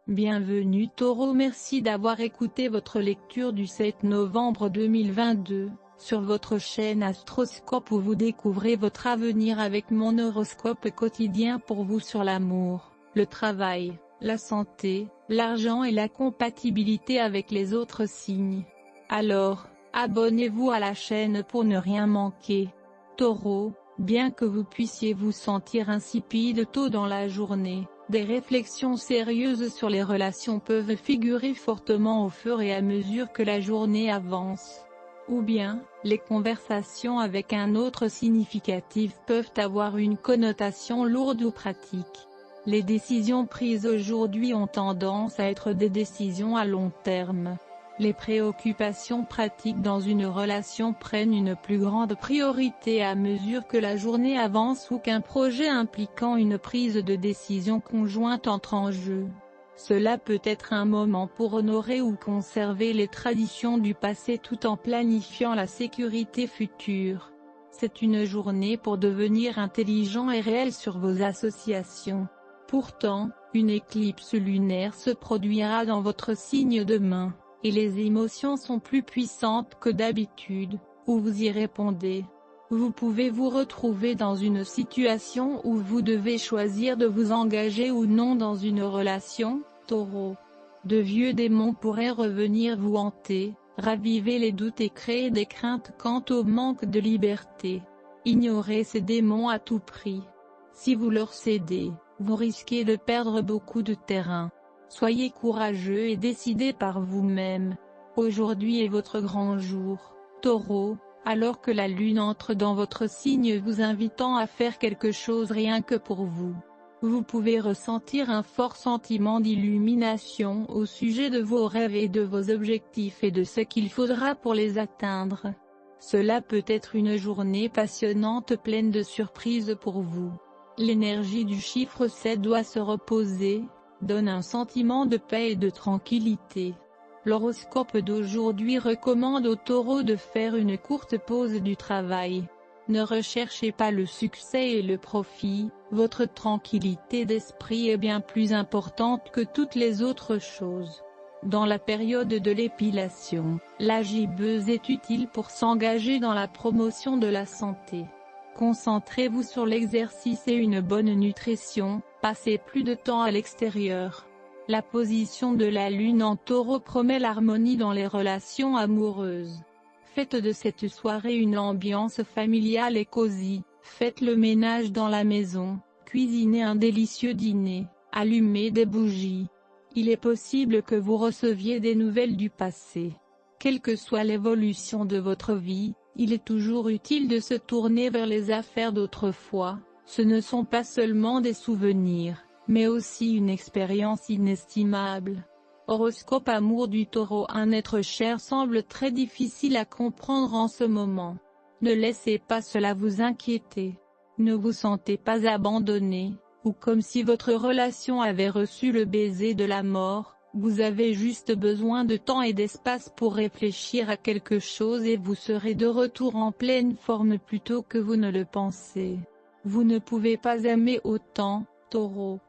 Bienvenue Taureau, merci d'avoir écouté votre lecture du 7 novembre 2022, sur votre chaîne Astroscope où vous découvrez votre avenir avec mon horoscope quotidien pour vous sur l'amour, le travail, la santé, l'argent et la compatibilité avec les autres signes. Alors, abonnez-vous à la chaîne pour ne rien manquer. Taureau, bien que vous puissiez vous sentir insipide tôt dans la journée, des réflexions sérieuses sur les relations peuvent figurer fortement au fur et à mesure que la journée avance. Ou bien, les conversations avec un autre significatif peuvent avoir une connotation lourde ou pratique. Les décisions prises aujourd'hui ont tendance à être des décisions à long terme. Les préoccupations pratiques dans une relation prennent une plus grande priorité à mesure que la journée avance ou qu'un projet impliquant une prise de décision conjointe entre en jeu. Cela peut être un moment pour honorer ou conserver les traditions du passé tout en planifiant la sécurité future. C'est une journée pour devenir intelligent et réel sur vos associations. Pourtant, une éclipse lunaire se produira dans votre signe demain, et les émotions sont plus puissantes que d'habitude, où vous y répondez. Vous pouvez vous retrouver dans une situation où vous devez choisir de vous engager ou non dans une relation, Taureau. De vieux démons pourraient revenir vous hanter, raviver les doutes et créer des craintes quant au manque de liberté. Ignorez ces démons à tout prix. Si vous leur cédez, vous risquez de perdre beaucoup de terrain. Soyez courageux et décidez par vous-même. Aujourd'hui est votre grand jour, Taureau, alors que la lune entre dans votre signe vous invitant à faire quelque chose rien que pour vous. Vous pouvez ressentir un fort sentiment d'illumination au sujet de vos rêves et de vos objectifs et de ce qu'il faudra pour les atteindre. Cela peut être une journée passionnante pleine de surprises pour vous. L'énergie du chiffre 7 doit se reposer, donne un sentiment de paix et de tranquillité. L'horoscope d'aujourd'hui recommande aux taureaux de faire une courte pause du travail. Ne recherchez pas le succès et le profit, votre tranquillité d'esprit est bien plus importante que toutes les autres choses. Dans la période de l'épilation, la gibbeuse est utile pour s'engager dans la promotion de la santé. Concentrez-vous sur l'exercice et une bonne nutrition, passez plus de temps à l'extérieur. La position de la lune en taureau promet l'harmonie dans les relations amoureuses. Faites de cette soirée une ambiance familiale et cosy, faites le ménage dans la maison, cuisinez un délicieux dîner, allumez des bougies. Il est possible que vous receviez des nouvelles du passé. Quelle que soit l'évolution de votre vie, il est toujours utile de se tourner vers les affaires d'autrefois. Ce ne sont pas seulement des souvenirs, mais aussi une expérience inestimable. Horoscope amour du Taureau. Un être cher semble très difficile à comprendre en ce moment. Ne laissez pas cela vous inquiéter. Ne vous sentez pas abandonné, ou comme si votre relation avait reçu le baiser de la mort. Vous avez juste besoin de temps et d'espace pour réfléchir à quelque chose et vous serez de retour en pleine forme plus tôt que vous ne le pensez. Vous ne pouvez pas aimer autant, Taureau.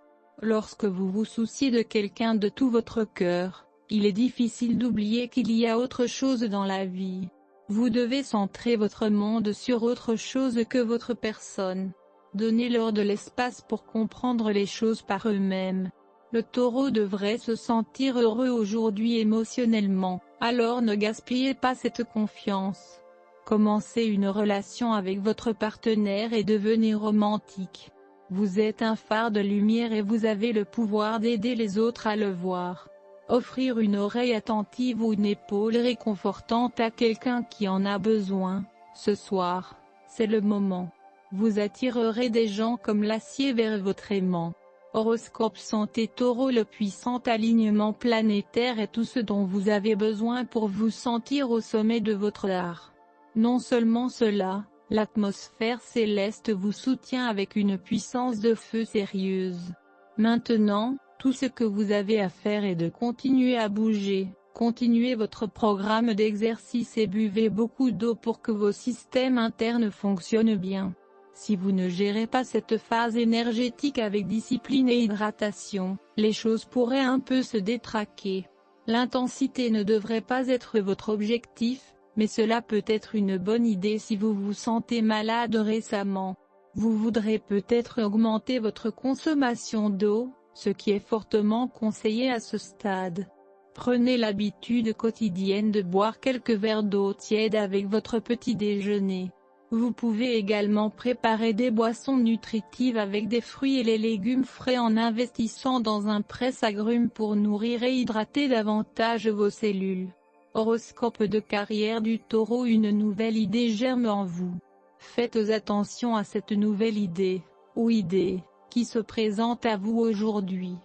Lorsque vous vous souciez de quelqu'un de tout votre cœur, il est difficile d'oublier qu'il y a autre chose dans la vie. Vous devez centrer votre monde sur autre chose que votre personne. Donnez-leur de l'espace pour comprendre les choses par eux-mêmes. Le Taureau devrait se sentir heureux aujourd'hui émotionnellement, alors ne gaspillez pas cette confiance. Commencez une relation avec votre partenaire et devenez romantique. Vous êtes un phare de lumière et vous avez le pouvoir d'aider les autres à le voir. Offrir une oreille attentive ou une épaule réconfortante à quelqu'un qui en a besoin, ce soir, c'est le moment. Vous attirerez des gens comme l'acier vers votre aimant. Horoscope santé Taureau. Le puissant alignement planétaire est tout ce dont vous avez besoin pour vous sentir au sommet de votre art. Non seulement cela, l'atmosphère céleste vous soutient avec une puissance de feu sérieuse. Maintenant, tout ce que vous avez à faire est de continuer à bouger, continuez votre programme d'exercice et buvez beaucoup d'eau pour que vos systèmes internes fonctionnent bien. Si vous ne gérez pas cette phase énergétique avec discipline et hydratation, les choses pourraient un peu se détraquer. L'intensité ne devrait pas être votre objectif, mais cela peut être une bonne idée si vous vous sentez malade récemment. Vous voudrez peut-être augmenter votre consommation d'eau, ce qui est fortement conseillé à ce stade. Prenez l'habitude quotidienne de boire quelques verres d'eau tiède avec votre petit déjeuner. Vous pouvez également préparer des boissons nutritives avec des fruits et les légumes frais en investissant dans un presse-agrumes pour nourrir et hydrater davantage vos cellules. Horoscope de carrière du Taureau. Une nouvelle idée germe en vous. Faites attention à cette nouvelle idée, ou idée, qui se présente à vous aujourd'hui.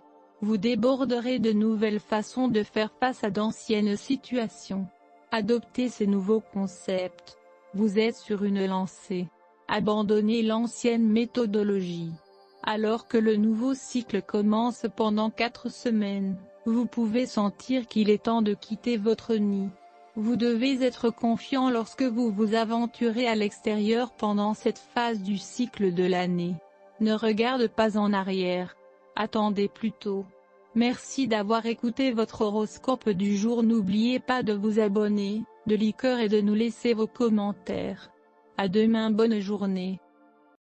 Vous déborderez de nouvelles façons de faire face à d'anciennes situations. Adoptez ces nouveaux concepts. Vous êtes sur une lancée. Abandonnez l'ancienne méthodologie. Alors que le nouveau cycle commence pendant 4 semaines, vous pouvez sentir qu'il est temps de quitter votre nid. Vous devez être confiant lorsque vous vous aventurez à l'extérieur pendant cette phase du cycle de l'année. Ne regarde pas en arrière. Attendez plutôt. Merci d'avoir écouté votre horoscope du jour. N'oubliez pas de vous abonner, de liker et de nous laisser vos commentaires. À demain. Bonne journée.